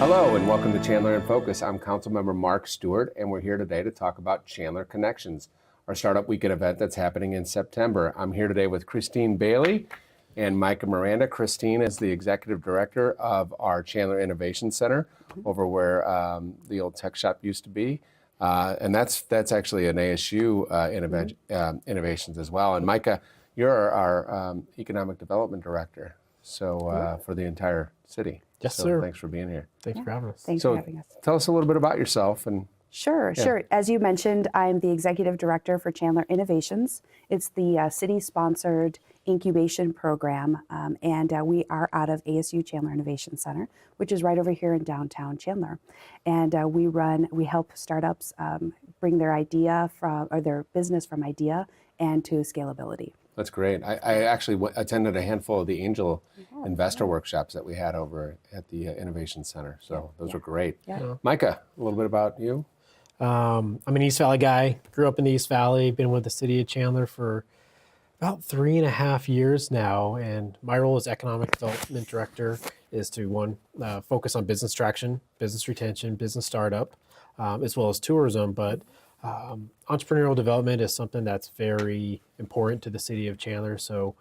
Hello and welcome to Chandler in Focus. I'm Councilmember Mark Stewart and we're here today to talk about Chandler Connections, our Startup Weekend event that's happening in September. I'm here today with Christine Bailey and Micah Miranda. Christine is the Executive Director of our Chandler Innovations Center over where the old tech shop used to be. And that's actually an ASU Innovations as well. And Micah, you're our Economic Development Director for the entire city. Yes, so sir. Thanks for being here. Thanks for having us. Thanks for having us. Tell us a little bit about yourself. Sure. As you mentioned, I'm the Executive Director for Chandler Innovations. It's the city-sponsored incubation program, and we are out of ASU Chandler Innovation Center, which is right over here in downtown Chandler. And we help startups bring their their business from idea and to scalability. That's great. I actually attended a handful of the angel investor workshops that we had over at the Innovation Center. So those were great. Yeah. Micah, a little bit about you. I'm an East Valley guy. Grew up in the East Valley. Been with the city of Chandler for about 3.5 years now. And my role as Economic Development Director is to focus on business traction, business retention, business startup, as well as tourism. But entrepreneurial development is something that's very important to the city of Chandler. So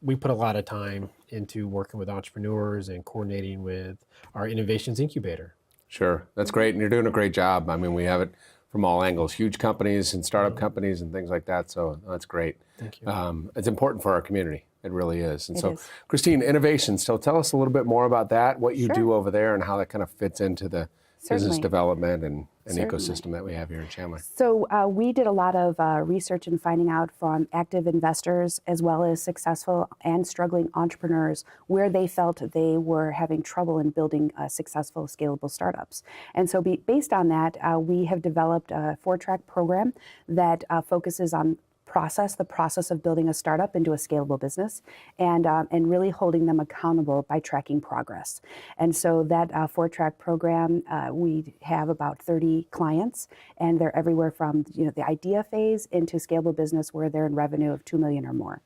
we put a lot of time into working with entrepreneurs and coordinating with our innovations incubator. Sure, that's great. And you're doing a great job. I mean, we have it from all angles, huge companies and startup companies and things like that. So that's great. Thank you. It's important for our community. It really is. And so, Christine, Innovations, so tell us a little bit more about that, what you do over there and how that kind of fits into the business development and ecosystem that we have here in Chandler. So we did a lot of research and finding out from active investors as well as successful and struggling entrepreneurs where they felt they were having trouble in building successful, scalable startups. And so based on that, we have developed a 4-track program that focuses on the process of building a startup into a scalable business and really holding them accountable by tracking progress. And so that 4-track program, we have about 30 clients, and they're everywhere from the idea phase into scalable business where they're in revenue of $2 million or more.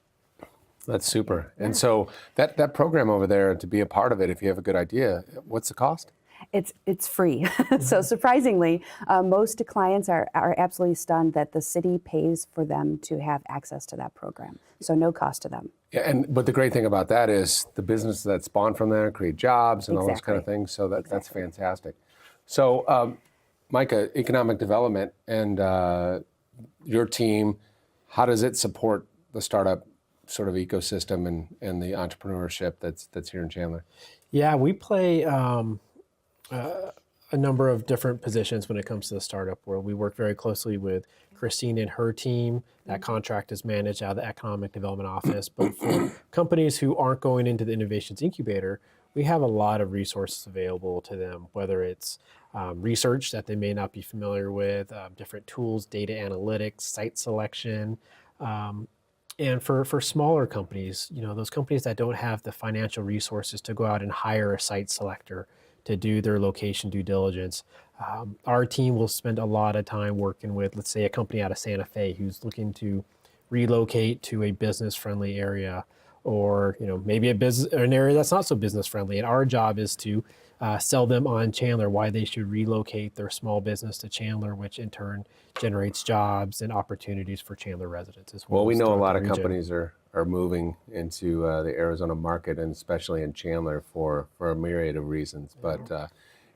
That's super. And so that program over there, to be a part of it, if you have a good idea, what's the cost? It's free. So surprisingly, most clients are absolutely stunned that the city pays for them to have access to that program. So no cost to them. Yeah, but the great thing about that is the businesses that spawn from there create jobs and all those kind of things. So that's fantastic. So Micah, economic development and your team, how does it support the startup sort of ecosystem and the entrepreneurship that's here in Chandler? Yeah, we play a number of different positions when it comes to the startup world. We work very closely with Christine and her team. That contract is managed out of the Economic Development Office. But for companies who aren't going into the Innovations Incubator, we have a lot of resources available to them, whether it's research that they may not be familiar with, different tools, data analytics, site selection. And for smaller companies, those companies that don't have the financial resources to go out and hire a site selector to do their location due diligence. Our team will spend a lot of time working with, let's say, a company out of Santa Fe who's looking to relocate to a business-friendly area, or maybe an area that's not so business-friendly. And our job is to sell them on Chandler why they should relocate their small business to Chandler, which in turn generates jobs and opportunities for Chandler residents as well. Well, we know a lot of companies are moving into the Arizona market, and especially in Chandler for a myriad of reasons. But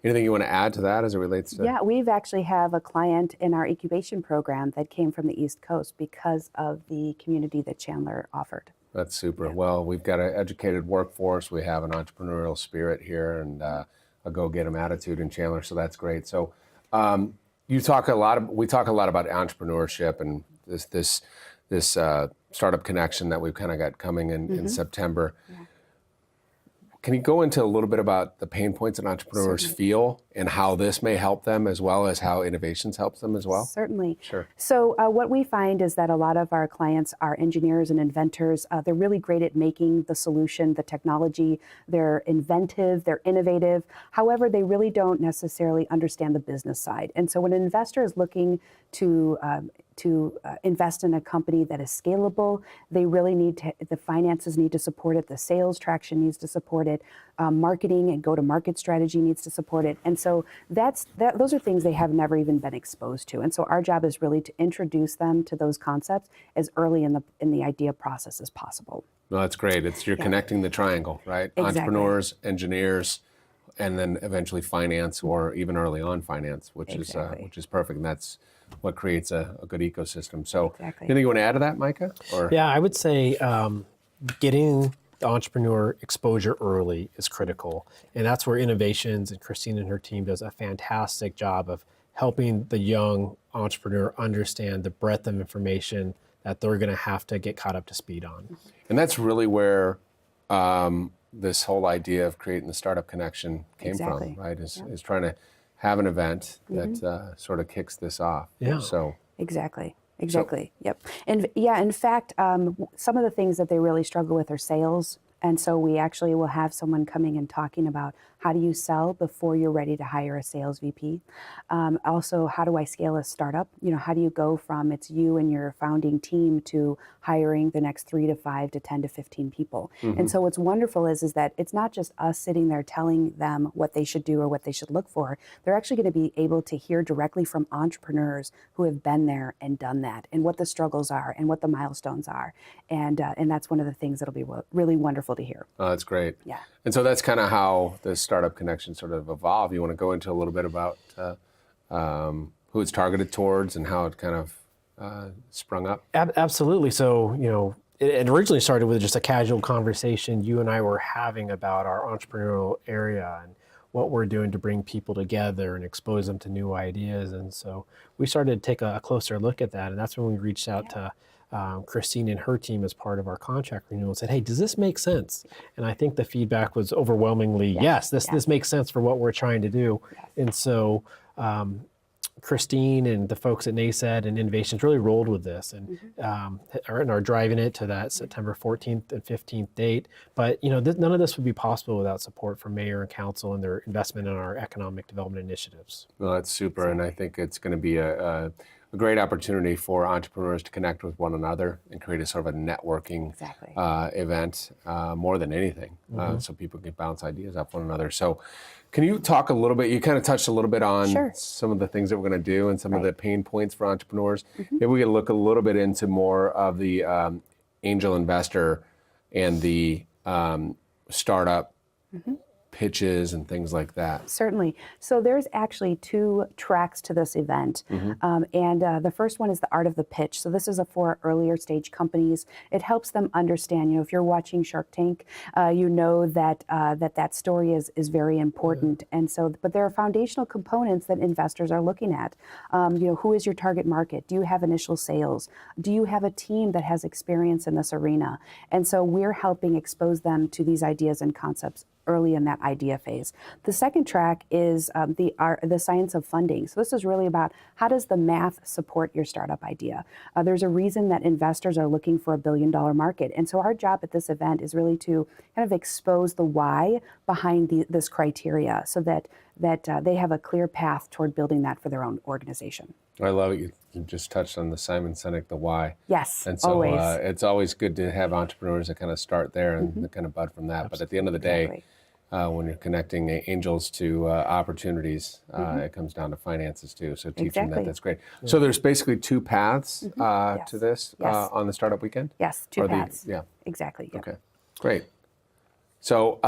anything you want to add to that as it relates to? Yeah, we've actually have a client in our incubation program that came from the East Coast because of the community that Chandler offered. That's super. Yeah. Well, we've got an educated workforce. We have an entrepreneurial spirit here and a go-get-'em attitude in Chandler. So that's great. So we talk a lot about entrepreneurship and this startup connection that we've kind of got coming in September. Yeah. Can you go into a little bit about the pain points that entrepreneurs feel and how this may help them as well as how Innovations helps them as well? Certainly. Sure. So what we find is that a lot of our clients are engineers and inventors. They're really great at making the solution, the technology. They're inventive, they're innovative. However, they really don't necessarily understand the business side. And so when an investor is looking to invest in a company that is scalable, they really need to, the finances need to support it, the sales traction needs to support it, marketing and go-to-market strategy needs to support it. And so those are things they have never even been exposed to. And so our job is really to introduce them to those concepts as early in the idea process as possible. No, that's great. You're connecting the triangle, right? Exactly. Entrepreneurs, engineers, and then eventually finance, or even early on finance, which is perfect. And that's what creates a good ecosystem. So, anything you want to add to that, Micah? Or? Yeah, I would say getting the entrepreneur exposure early is critical, and that's where Innovations and Christine and her team does a fantastic job of helping the young entrepreneur understand the breadth of information that they're going to have to get caught up to speed on. And that's really where this whole idea of creating the startup connection came from, right? Is trying to have an event that sort of kicks this off. Yeah. So Exactly. Yep. And in fact, some of the things that they really struggle with are sales. And so we actually will have someone coming and talking about how do you sell before you're ready to hire a sales VP. Also, how do I scale a startup? How do you go from it's you and your founding team to hiring the next 3 to 5 to 10 to 15 people? And so what's wonderful is that it's not just us sitting there telling them what they should do or what they should look for. They're actually going to be able to hear directly from entrepreneurs who have been there and done that, and what the struggles are and what the milestones are. And that's one of the things that'll be really wonderful to hear. Oh, that's great. Yeah. And so that's kind of how the startup connection sort of evolved. You want to go into a little bit about who it's targeted towards and how it kind of sprung up? Absolutely. So, it originally started with just a casual conversation you and I were having about our entrepreneurial area and what we're doing to bring people together and expose them to new ideas. And so we started to take a closer look at that. And that's when we reached out to Christine and her team as part of our contract renewal and said, hey, does this make sense? And I think the feedback was overwhelmingly, yes, this makes sense for what we're trying to do. Yes. And so Christine and the folks at NASED and Innovations really rolled with this and are driving it to that September 14th and 15th date. But none of this would be possible without support from Mayor and Council and their investment in our economic development initiatives. Well, that's super. And I think it's going to be a great opportunity for entrepreneurs to connect with one another and create a sort of a networking event more than anything, so people can bounce ideas off one another. So can you talk a little bit, you kind of touched a little bit on some of the things that we're going to do and some of the pain points for entrepreneurs. Maybe we can look a little bit into more of the angel investor and the startup pitches and things like that. Certainly. So there's actually 2 tracks to this event. And the first one is the art of the pitch. So this is for earlier stage companies. It helps them understand, if you're watching Shark Tank, that story is very important. And so, but there are foundational components that investors are looking at. Who is your target market? Do you have initial sales? Do you have a team that has experience in this arena? And so we're helping expose them to these ideas and concepts early in that idea phase. The second track is the science of funding. So this is really about how does the math support your startup idea? There's a reason that investors are looking for $1 billion market. And so our job at this event is really to kind of expose the why behind this criteria so that they have a clear path toward building that for their own organization. I love it. You just touched on the Simon Sinek, the why. Yes, and so always. It's always good to have entrepreneurs that kind of start there and kind of bud from that. Absolutely. But at the end of the day, when you're connecting angels to opportunities, it comes down to finances too. So teaching that's great. Yeah. So there's basically 2 paths to this on the startup weekend? Yes, 2 paths. Yeah. Exactly. Yep. Okay, great. So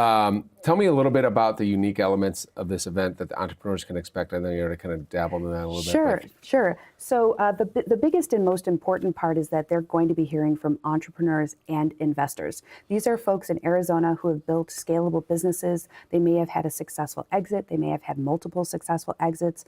tell me a little bit about the unique elements of this event that the entrepreneurs can expect. I know you already kind of dabbled in that a little bit. Sure. So the biggest and most important part is that they're going to be hearing from entrepreneurs and investors. These are folks in Arizona who have built scalable businesses. They may have had a successful exit. They may have had multiple successful exits.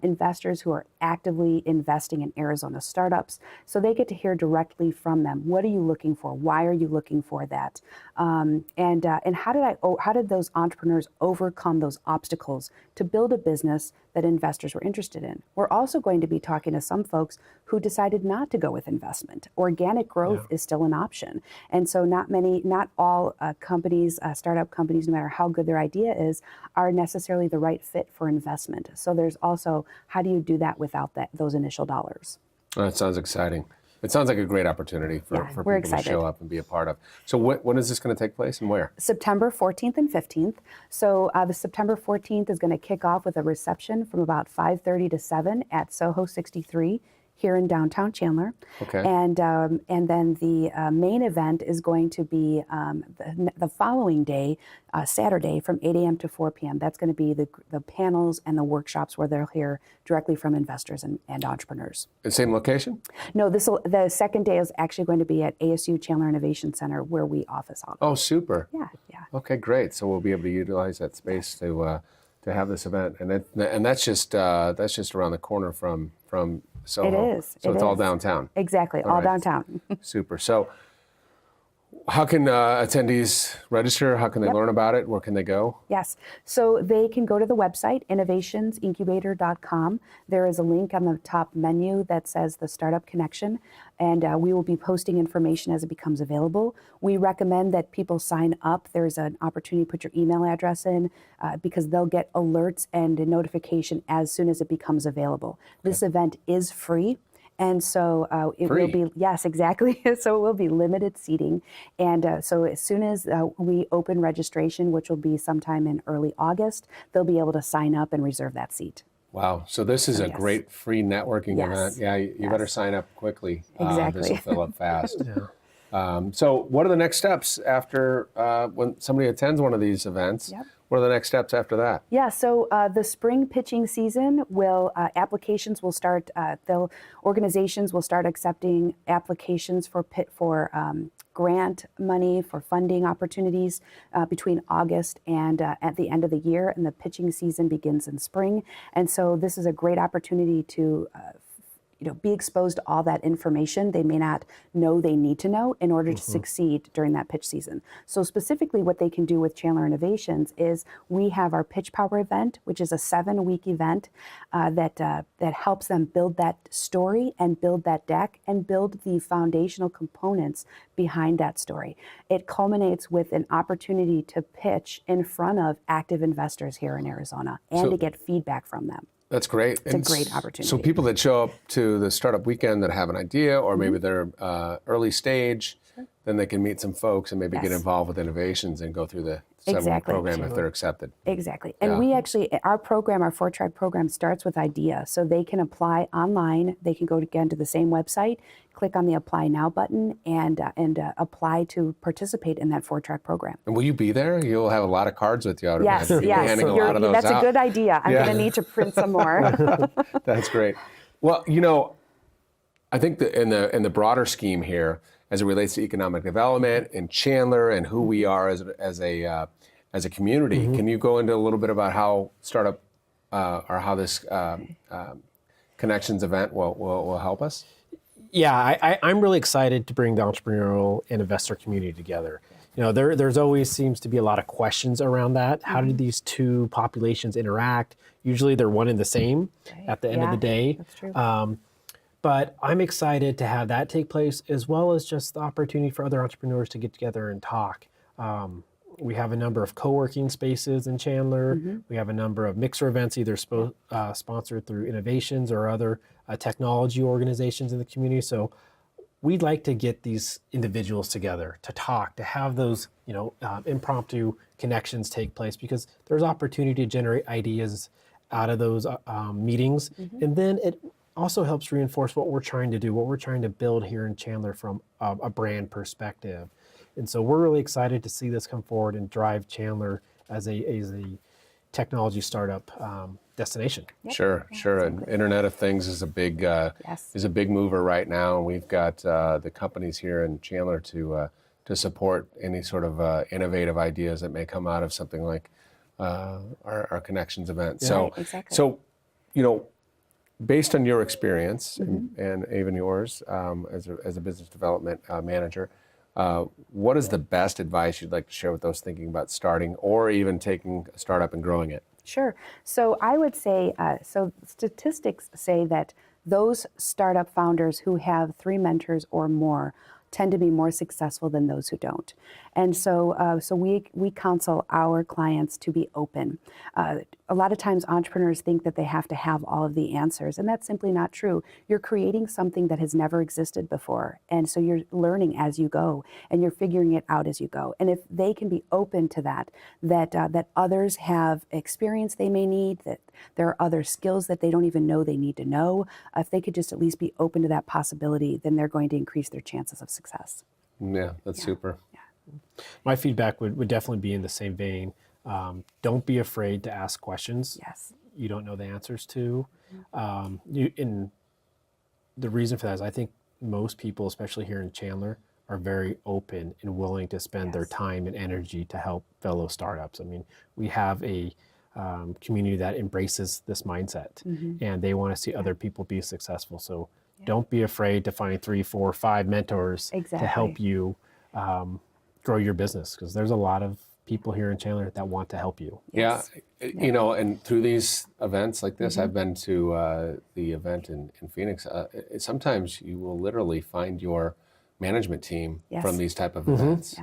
Investors who are actively investing in Arizona startups. So they get to hear directly from them. What are you looking for? Why are you looking for that? And and how did those entrepreneurs overcome those obstacles to build a business that investors were interested in. We're also going to be talking to some folks who decided not to go with investment. Organic growth is still an option. And so not all companies, startup companies, no matter how good their idea is, are necessarily the right fit for investment. So there's also, how do you do that without those initial dollars? That sounds exciting. It sounds like a great opportunity for people to show up and be a part of. So when is this going to take place and where? September 14th and 15th. So the September 14th is going to kick off with a reception from about 5:30 to 7 at Soho 63 here in downtown Chandler. Okay. And then the main event is going to be the following day, Saturday, from 8 a.m. to 4 p.m. That's going to be the panels and the workshops where they'll hear directly from investors and entrepreneurs. The same location? No, the second day is actually going to be at ASU Chandler Innovations Center, where we office out of. Oh, super. Yeah. Okay, great. So we'll be able to utilize that space to have this event, and that's just around the corner from Soho. It is. So it's all downtown. Exactly, all right. downtown. Super. So how can attendees register? How can they learn about it? Where can they go? Yes. So they can go to the website, innovationsincubator.com. There is a link on the top menu that says the Startup Connection, and we will be posting information as it becomes available. We recommend that people sign up. There's an opportunity to put your email address in because they'll get alerts and a notification as soon as it becomes available. This event is free. And so it will be, yes, exactly. So it will be limited seating. And so as soon as we open registration, which will be sometime in early August, they'll be able to sign up and reserve that seat. Wow. So this is a great free networking event. Yeah, you better sign up quickly. Exactly. This will fill up fast. So what are the next steps after when somebody attends one of these events? What are the next steps after that? Yeah, so the spring pitching season applications will start, organizations will start accepting applications for grant money, for funding opportunities between August and at the end of the year, and the pitching season begins in spring. And so this is a great opportunity to be exposed to all that information they may not know they need to know in order to succeed during that pitch season. So specifically what they can do with Chandler Innovations is we have our Pitch Power event, which is a 7-week event that helps them build that story and build that deck and build the foundational components behind that story. It culminates with an opportunity to pitch in front of active investors here in Arizona and to get feedback from them. That's great. It's a great opportunity. So people that show up to the startup weekend that have an idea, or maybe they're early stage, then they can meet some folks and maybe get involved with innovations and go through the 7-week program if they're accepted. Exactly. And we actually, our 4-track program starts with idea. So they can apply online. They can go again to the same website, click on the Apply Now button, and apply to participate in that 4-track program. And will you be there? You'll have a lot of cards with you. I would Yes, imagine. yes. Handing a lot of those That's out. a good idea. I'm going to need to print some more. That's great. Well, I think that in the broader scheme here, as it relates to economic development in Chandler and who we are as a community, can you go into a little bit about how startup or how this Connections event will help us? Yeah, I'm really excited to bring the entrepreneurial and investor community together. There's always seems to be a lot of questions around that. How do these two populations interact? Usually they're one and the same at the end of the day. That's true. But I'm excited to have that take place, as well as just the opportunity for other entrepreneurs to get together and talk. We have a number of co-working spaces in Chandler. We have a number of mixer events, either sponsored through Innovations or other technology organizations in the community. So we'd like to get these individuals together to talk, to have those impromptu connections take place, because there's opportunity to generate ideas out of those meetings. And then it also helps reinforce what we're trying to do, what we're trying to build here in Chandler from a brand perspective. And so we're really excited to see this come forward and drive Chandler as a technology startup destination. Sure. And Internet of Things is a big mover right now, and we've got the companies here in Chandler to support any sort of innovative ideas that may come out of something like our Connections event. So, based on your experience and even yours as a business development manager, What is the best advice you'd like to share with those thinking about starting or even taking a startup and growing it? Sure. So I would say, so statistics say that those startup founders who have 3 mentors or more tend to be more successful than those who don't. And so, we counsel our clients to be open. A lot of times entrepreneurs think that they have to have all of the answers, and that's simply not true. You're creating something that has never existed before, and so you're learning as you go, and you're figuring it out as you go. And if they can be open to that others have experience they may need, that there are other skills that they don't even know they need to know, if they could just at least be open to that possibility, then they're going to increase their chances of success. Yeah, that's super. Yeah. My feedback would definitely be in the same vein. Don't be afraid to ask questions Yes. you don't know the answers to. And the reason for that is I think most people, especially here in Chandler, are very open and willing to spend their time and energy to help fellow startups. I mean, we have a community that embraces this mindset, and they want to see other people be successful. So don't be afraid to find 3, 4, 5 mentors to help you grow your business, because there's a lot of people here in Chandler that want to help you. Yes. Yeah, you know, and through these events like this, I've been to the event in Phoenix. Sometimes you will literally find your management team from these type of events,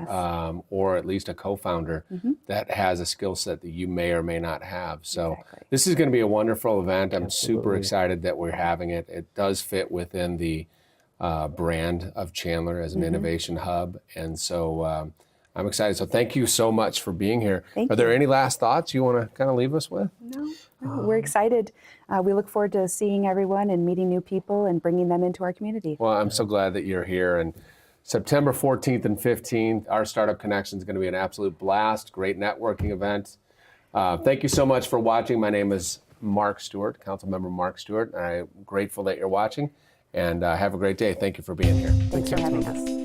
or at least a co-founder that has a skill set that you may or may not have. So this is going to be a wonderful event. I'm super excited that we're having it. It does fit within the brand of Chandler as an innovation hub. And so I'm excited. So thank you so much for being here. Are there any last thoughts you want to kind of leave us with? No, we're excited. We look forward to seeing everyone and meeting new people and bringing them into our community. Well, I'm so glad that you're here. And September 14th and 15th, our Startup Connection is going to be an absolute blast, great networking event. Thank you so much for watching. My name is Mark Stewart, Councilmember Mark Stewart. I'm grateful that you're watching, and have a great day. Thank you for being here. Thanks for having us.